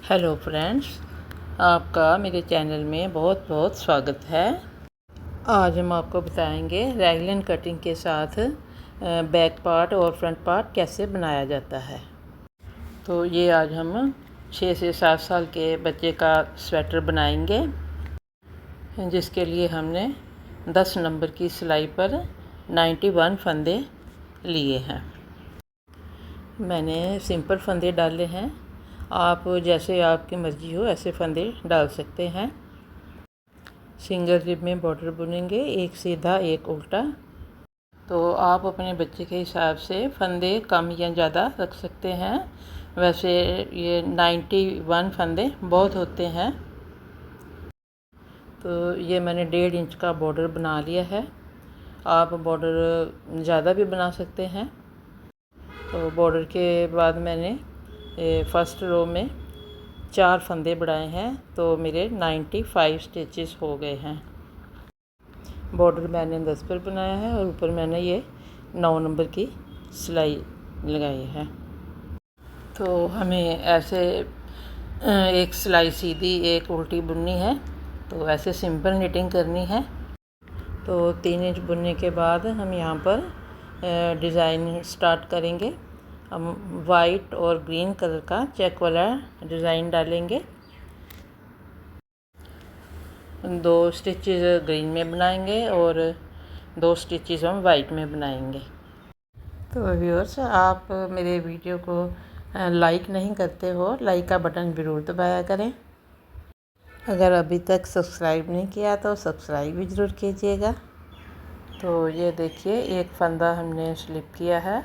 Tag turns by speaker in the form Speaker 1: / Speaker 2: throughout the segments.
Speaker 1: Hello friends, आपका मेरे channel में बहुत बहुत स्वागत है। आज हम आपको बताएंगे रैगलन कटिंग के साथ बैक पार्ट और फ्रंट पार्ट कैसे बनाया जाता है। तो ये आज हम 6 से 7 साल के बच्चे का स्वेटर बनाएंगे, जिसके लिए हमने 10 नंबर की सिलाई पर 91 फंदे लिए हैं। मैंने सिंपल फंदे डाले हैं, आप जैसे आपकी मर्ज़ी हो ऐसे फंदे डाल सकते हैं। सिंगल रिब में बॉर्डर बुनेंगे, एक सीधा एक उल्टा। तो आप अपने बच्चे के हिसाब से फंदे कम या ज़्यादा रख सकते हैं। वैसे ये 91 फंदे बहुत होते हैं। तो ये मैंने 1.5 इंच का बॉर्डर बना लिया है। आप बॉर्डर ज़्यादा भी बना सकते हैं। तो बॉर्डर के बाद मैंने फर्स्ट रो में 4 फंदे बढ़ाए हैं, तो मेरे 95 स्टिचेस हो गए हैं। बॉर्डर मैंने 10 पर बनाया है और ऊपर मैंने ये 9 नंबर की सिलाई लगाई है। तो हमें ऐसे एक सिलाई सीधी एक उल्टी बुननी है। तो ऐसे सिंपल निटिंग करनी है। तो 3 इंच बुनने के बाद हम यहाँ पर डिज़ाइन स्टार्ट करेंगे। हम वाइट और ग्रीन कलर का चेक वाला डिज़ाइन डालेंगे। 2 स्टिचेस ग्रीन में बनाएंगे और 2 स्टिचेस हम वाइट में बनाएंगे। तो व्यूअर्स, आप मेरे वीडियो को लाइक नहीं करते हो, लाइक का बटन ज़रूर दबाया करें। अगर अभी तक सब्सक्राइब नहीं किया तो सब्सक्राइब भी ज़रूर कीजिएगा। तो ये देखिए, एक फंदा हमने स्लिप किया है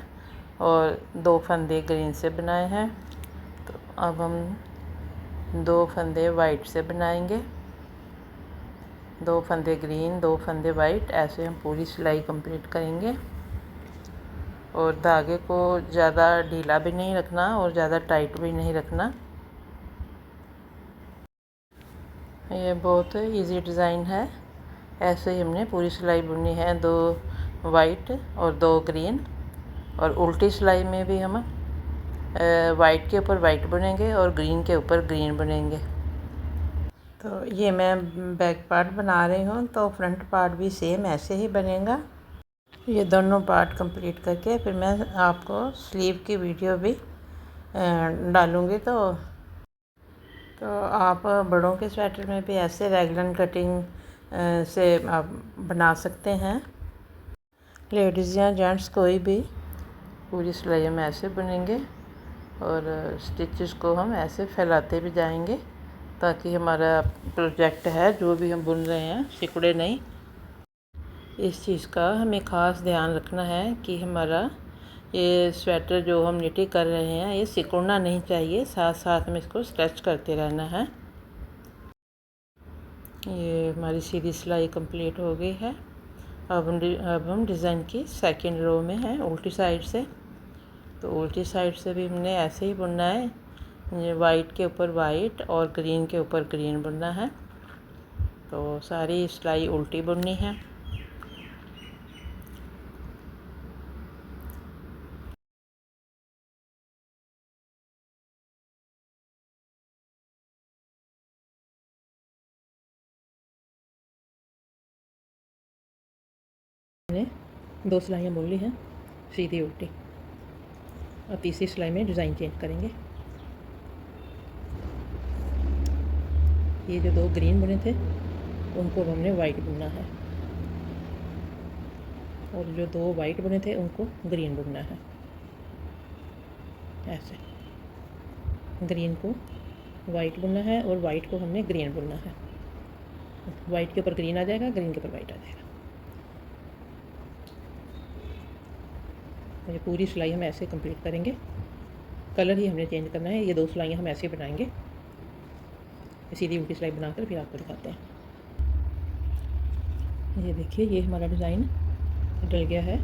Speaker 1: और 2 फंदे ग्रीन से बनाए हैं। तो अब हम 2 फंदे वाइट से बनाएंगे। 2 फंदे ग्रीन, 2 फंदे वाइट, ऐसे हम पूरी सिलाई कंप्लीट करेंगे। और धागे को ज़्यादा ढीला भी नहीं रखना और ज़्यादा टाइट भी नहीं रखना। ये बहुत इजी डिज़ाइन है। ऐसे ही हमने पूरी सिलाई बुननी है, 2 वाइट और 2 ग्रीन। और उल्टी सिलाई में भी हम वाइट के ऊपर वाइट बुनेंगे और ग्रीन के ऊपर ग्रीन बुनेंगे। तो ये मैं बैक पार्ट बना रही हूँ, तो फ्रंट पार्ट भी सेम ऐसे ही बनेगा। ये दोनों पार्ट कंप्लीट करके फिर मैं आपको स्लीव की वीडियो भी डालूँगी। तो आप बड़ों के स्वेटर में भी ऐसे रैगलन कटिंग से आप बना सकते हैं। लेडीज़ या जेंट्स कोई भी पूरी सिलाई हम ऐसे बुनेंगे और स्टिचेस को हम ऐसे फैलाते भी जाएंगे, ताकि हमारा प्रोजेक्ट है जो भी हम बुन रहे हैं सिकुड़े नहीं। इस चीज़ का हमें ख़ास ध्यान रखना है कि हमारा ये स्वेटर जो हम निटिंग कर रहे हैं ये सिकुड़ना नहीं चाहिए, साथ साथ में इसको स्ट्रेच करते रहना है। ये हमारी सीधी सिलाई कंप्लीट हो गई है। अब हम डिज़ाइन की सेकंड रो में हैं, उल्टी साइड से। तो उल्टी साइड से भी हमने ऐसे ही बुनना है। ये वाइट के ऊपर वाइट और ग्रीन के ऊपर ग्रीन बुनना है। तो सारी सिलाई उल्टी बुननी है। मैंने 2 सिलाइयाँ बुन ली हैं, सीधी उल्टी। और तीसरी सिलाई में डिज़ाइन चेंज करेंगे। ये जो 2 ग्रीन बुने थे उनको अब हमने वाइट बुनना है, और जो 2 वाइट बुने थे उनको ग्रीन बुनना है। ऐसे ग्रीन को वाइट बुनना है और वाइट को हमने ग्रीन बुनना है। वाइट के ऊपर ग्रीन आ जाएगा, ग्रीन के ऊपर वाइट आ जाएगा। ये पूरी सिलाई हम ऐसे कंप्लीट करेंगे। कलर ही हमने चेंज करना है। ये 2 सिलाइयाँ हम ऐसे बनाएंगे। सीधी उल्टी सिलाई बनाकर फिर आपको दिखाते हैं। ये देखिए, ये हमारा डिज़ाइन डल गया है।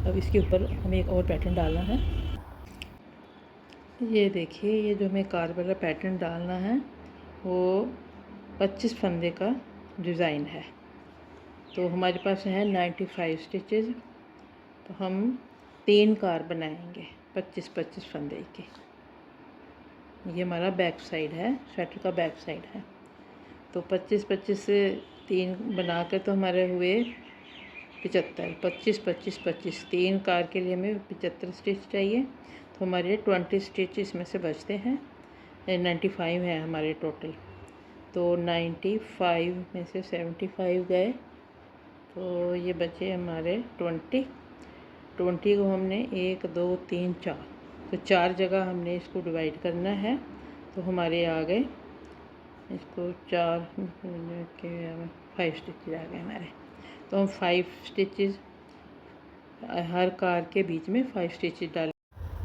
Speaker 1: अब इसके ऊपर हमें एक और पैटर्न डालना है। ये देखिए, ये जो हमें कार वाला पैटर्न डालना है वो 25 फंदे का डिज़ाइन है। तो हमारे पास है 95 स्टिचेस। तो हम 3 कार बनाएंगे 25-25 फंदे की। ये हमारा बैक साइड है, स्वेटर का बैक साइड है। तो 25-25 से 3 बनाकर तो हमारे हुए 75। 25-25-25 3 कार के लिए हमें 75 स्टिच चाहिए, तो हमारे 20 स्टिच इसमें से बचते हैं। 95 है हमारे टोटल। तो 95 में से 75 गए, तो ये बचे हमारे 20 को हमने 1 2 3 4, तो 4 जगह हमने इसको डिवाइड करना है। तो हमारे आ गए इसको 4 के 5 स्टिचेज आ गए हमारे। तो हम 5 स्टिचेज हर कार के बीच में 5 स्टिचेज डालें।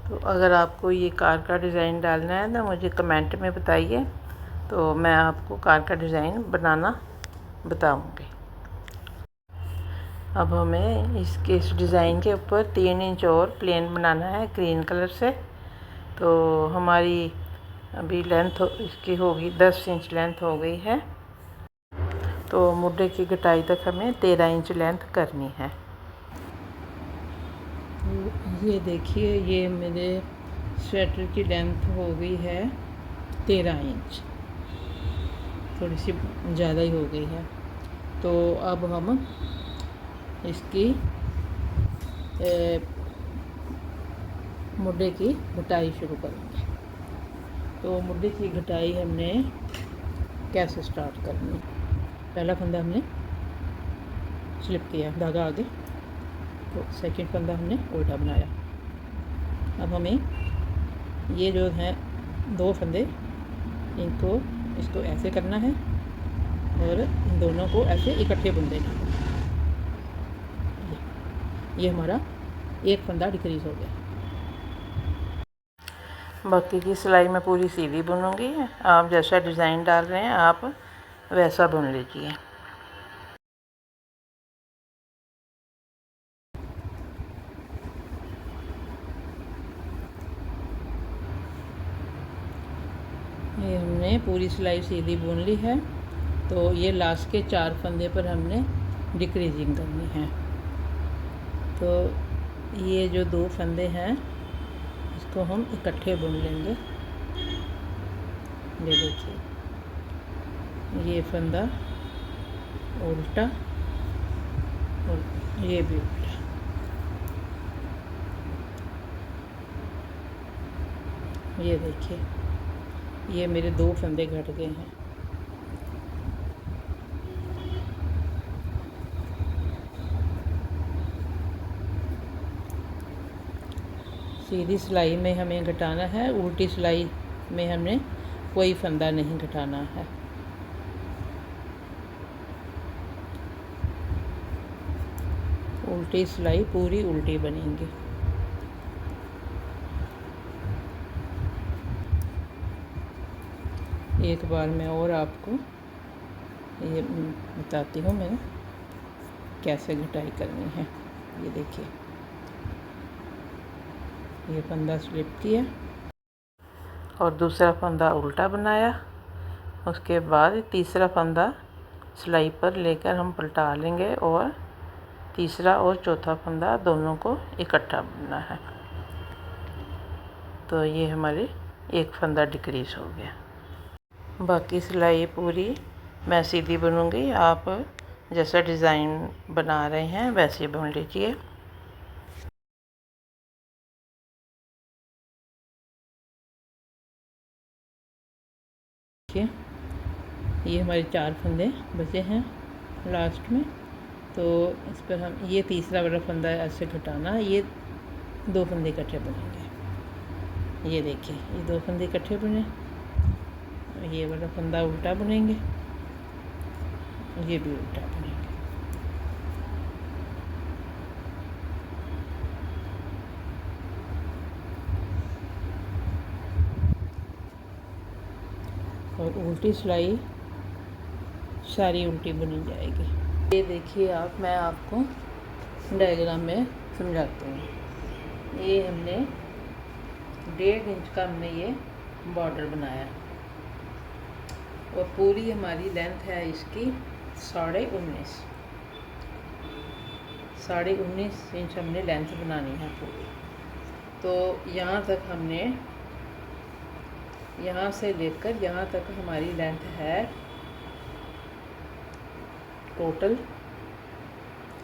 Speaker 1: तो अगर आपको ये कार का डिज़ाइन डालना है तो मुझे कमेंट में बताइए, तो मैं आपको कार का डिज़ाइन बनाना बताऊंगी। अब हमें इस डिज़ाइन के ऊपर 3 इंच और प्लेन बनाना है ग्रीन कलर से। तो हमारी अभी लेंथ इसकी होगी 10 इंच लेंथ हो गई है। तो मुड्ढे की घटाई तक हमें 13 इंच लेंथ करनी है। तो ये देखिए, ये मेरे स्वेटर की लेंथ हो गई है 13 इंच, थोड़ी सी ज़्यादा ही हो गई है। तो अब हम इसकी मुड्ढे की घटाई शुरू करेंगे। तो मुड्ढे की घटाई हमने कैसे स्टार्ट करनी है? पहला फंदा हमने स्लिप किया, धागा आगे, तो सेकंड फंदा हमने उल्टा बनाया। अब हमें ये जो है 2 फंदे, इसको ऐसे करना है और इन दोनों को ऐसे इकट्ठे बुन देना है। ये हमारा एक फंदा डिक्रीज़ हो गया। बाकी की सिलाई मैं पूरी सीधी बुनूंगी। आप जैसा डिज़ाइन डाल रहे हैं आप वैसा बुन लीजिए। ये हमने पूरी सिलाई सीधी बुन ली है। तो ये लास्ट के 4 फंदे पर हमने डिक्रीजिंग करनी है। तो ये जो 2 फंदे हैं इसको हम इकट्ठे बुन लेंगे। ये देखिए, ये फंदा उल्टा और ये भी उल्टा। ये देखिए, ये मेरे 2 फंदे घट गए हैं। सीधी सिलाई में हमें घटाना है, उल्टी सिलाई में हमने कोई फंदा नहीं घटाना है। उल्टी सिलाई पूरी उल्टी बनेगी। एक बार मैं और आपको ये बताती हूँ मैंने कैसे घटाई करनी है। ये देखिए, ये फंदा स्लिप किया और दूसरा फंदा उल्टा बनाया। उसके बाद तीसरा फंदा सिलाई पर लेकर हम पलटा लेंगे और तीसरा और चौथा फंदा दोनों को इकट्ठा बुनना है। तो ये हमारे एक फंदा डिक्रीज़ हो गया। बाकी सिलाई पूरी मैं सीधी बुनूंगी। आप जैसा डिज़ाइन बना रहे हैं वैसे बुन लीजिए। देखिए, ये हमारे 4 फंदे बचे हैं लास्ट में। तो इस पर हम ये तीसरा वाला फंदा ऐसे घटाना, ये 2 फंदे इकट्ठे बुनेंगे। ये देखिए, ये 2 फंदे इकट्ठे बुने, ये वाला फंदा उल्टा बुनेंगे, ये भी उल्टा बुनेंगे। और उल्टी सिलाई सारी उल्टी बुनी जाएगी। ये देखिए आप, मैं आपको डायग्राम में समझाती हूँ। ये हमने 1.5 इंच का हमने ये बॉर्डर बनाया और पूरी हमारी लेंथ है इसकी 19.5 इंच हमने लेंथ बनानी है पूरी। तो यहाँ तक हमने यहाँ से लेकर यहाँ तक हमारी लेंथ है टोटल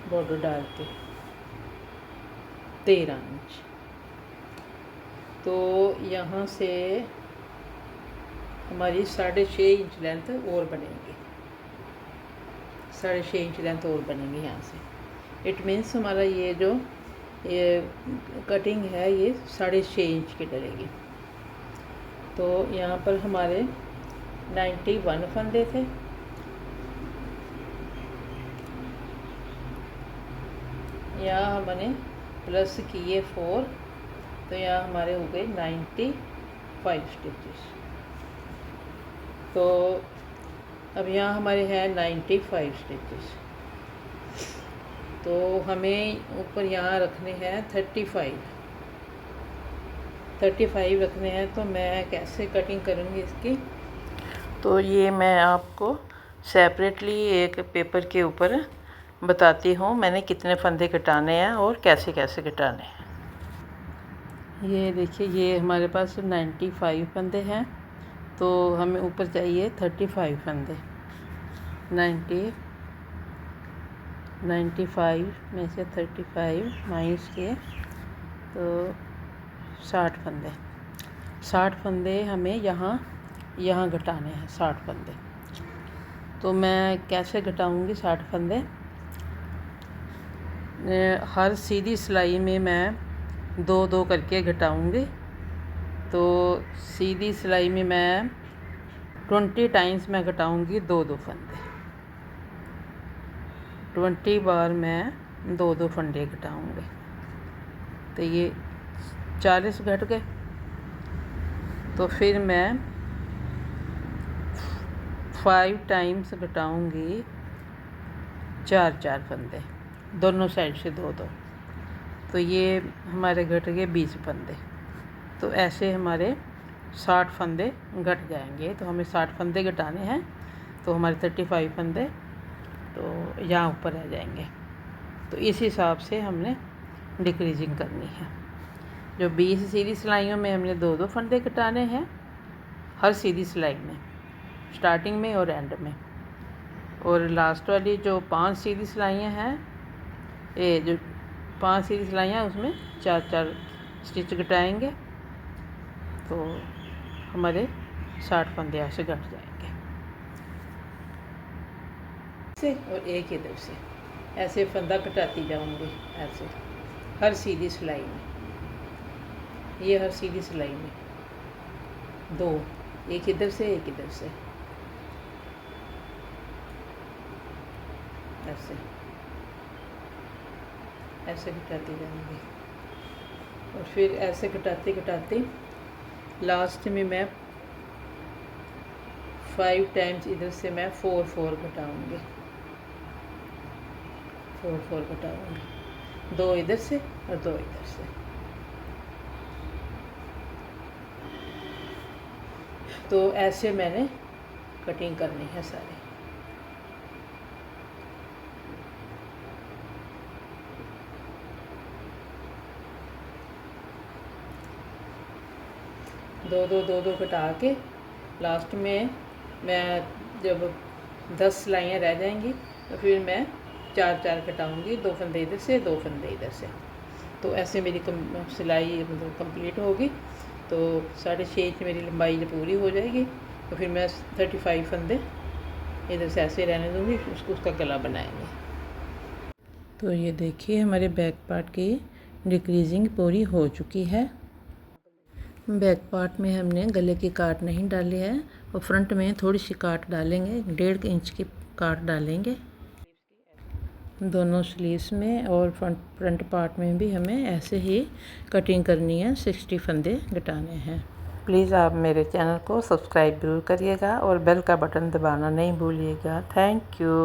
Speaker 1: बॉर्डर डाल के 13 इंच। तो यहाँ से हमारी 6.5 इंच लेंथ और बनेगी, 6.5 इंच लेंथ और बनेगी यहाँ से। इट मीन्स हमारा ये जो ये कटिंग है ये 6.5 इंच की डलेगी। तो यहाँ पर हमारे 91 फंदे थे, यहाँ हमने प्लस किए 4, तो यहाँ हमारे हो गए 95 स्टिचेस। तो अब यहाँ हमारे हैं 95 स्टिचेस, तो हमें ऊपर यहाँ रखने हैं 35 रखने हैं। तो मैं कैसे कटिंग करूँगी इसकी, तो ये मैं आपको सेपरेटली एक पेपर के ऊपर बताती हूँ मैंने कितने फंदे कटाने हैं और कैसे कैसे कटाने हैं। ये देखिए, ये हमारे पास 95 फंदे हैं, तो हमें ऊपर चाहिए 35 फंदे। 95 में से 35 माइनस किए तो 60 फंदे। 60 फंदे हमें यहाँ घटाने हैं, 60 फंदे। तो मैं कैसे घटाऊँगी 60 फंदे, हर सीधी सिलाई में मैं 2-2 करके घटाऊँगी। तो सीधी सिलाई में मैं 20 टाइम्स मैं घटाऊँगी 2-2 फंदे, 20 बार मैं 2-2 फंदे घटाऊँगी। तो ये 40 घट गए। तो फिर मैं 5 टाइम्स घटाऊँगी 4-4 फंदे, दोनों साइड से 2-2। तो ये हमारे घट गए 20 फंदे। तो ऐसे हमारे 60 फंदे घट जाएंगे। तो हमें 60 फंदे घटाने हैं, तो हमारे 35 फंदे तो यहाँ ऊपर आ जाएंगे। तो इस हिसाब से हमने डिक्रीजिंग करनी है। जो 20 सीधी सिलाइयों में हमने 2-2 फंदे घटाने हैं हर सीधी सिलाई में, स्टार्टिंग में और एंड में। और लास्ट वाली जो 5 सीधी सिलाइयाँ हैं, ये जो 5 सीधी सिलाइयाँ उसमें 4-4 स्टिच घटाएंगे, तो हमारे 60 फंदे ऐसे घट जाएंगे। से और एक इधर से ऐसे फंदा घटाती जाऊंगी, ऐसे हर सीधी सिलाई में। ये हर सीधी सिलाई में 2, एक इधर से एक इधर से, ऐसे घटाती जाऊंगी। और फिर ऐसे घटाते घटाते लास्ट में मैं 5 टाइम्स इधर से मैं 4-4 घटाऊंगी, 4-4 घटाऊंगी, 2 इधर से और 2 इधर से। तो ऐसे मैंने कटिंग करनी है सारी। दो कटा के लास्ट में मैं जब 10 सिलाइयाँ रह जाएंगी तो फिर मैं 4-4 कटाऊँगी, 2 फंदे इधर से 2 फंदे इधर से। तो ऐसे मेरी सिलाई मतलब कंप्लीट होगी। तो 6.5 इंच मेरी लंबाई जब पूरी हो जाएगी तो फिर मैं 35 फंदे इधर से ऐसे रहने दूँगी, उसका गला बनाएंगे। तो ये देखिए हमारे बैक पार्ट की डिक्रीजिंग पूरी हो चुकी है। बैक पार्ट में हमने गले की काट नहीं डाली है और फ्रंट में थोड़ी सी काट डालेंगे, 1.5 इंच की काट डालेंगे दोनों स्लीव्स में। और फ्रंट पार्ट में भी हमें ऐसे ही कटिंग करनी है, 60 फंदे घटाने हैं। प्लीज़ आप मेरे चैनल को सब्सक्राइब जरूर करिएगा और बेल का बटन दबाना नहीं भूलिएगा। Thank you.